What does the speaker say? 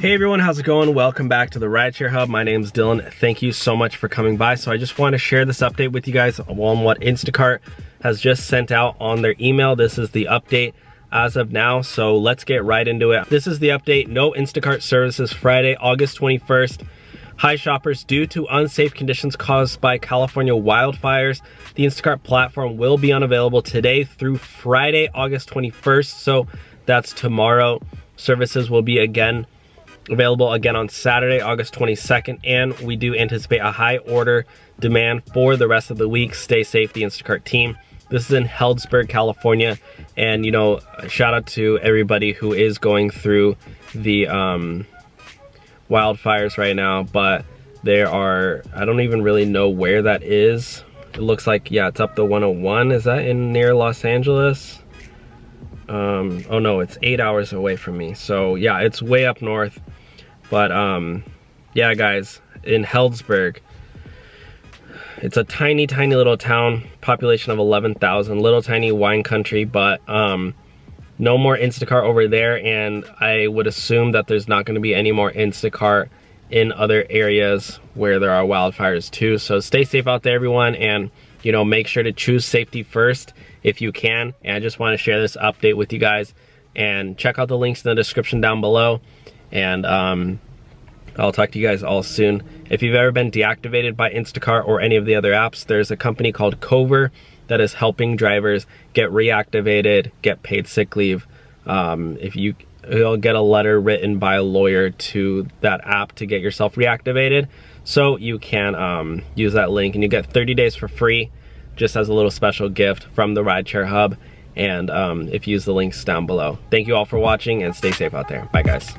Hey everyone, how's it going? Welcome back to the Rideshare Hub. My name's Dylan. Thank you so much for coming by. So I just want to share this update with you guys on what Instacart has just sent out on their email. This is the update as of now, so let's get right into it. This is the update. No Instacart services Friday, August 21st. Hi shoppers, due to unsafe conditions caused by California wildfires, the Instacart platform will be unavailable today through Friday, August 21st. So that's tomorrow. Services will be available again on Saturday, August 22nd, and we do anticipate a high order demand for the rest of the week. Stay safe, the Instacart team. This is in Healdsburg, California, and you know, shout out to everybody who is going through the wildfires right now, but there are, I don't even really know where that is. It looks like, yeah, it's up the 101. Is that in near Los Angeles? Oh no, it's 8 hours away from me. So yeah, it's way up north. But yeah guys, in Healdsburg, it's a tiny little town, population of 11,000, little tiny wine country, but no more Instacart over there, and I would assume that there's not going to be any more Instacart in other areas where there are wildfires too. So stay safe out there everyone, and you know, make sure to choose safety first if you can. And I just want to share this update with you guys, and check out the links in the description down below, and I'll talk to you guys all soon. If you've ever been deactivated by Instacart or any of the other apps, there's a company called Cover that is helping drivers get reactivated, get paid sick leave. You'll get a letter written by a lawyer to that app to get yourself reactivated. So you can use that link, and you get 30 days for free, just as a little special gift from the Rideshare Hub. And if you use the links down below. Thank you all for watching, and stay safe out there. Bye guys.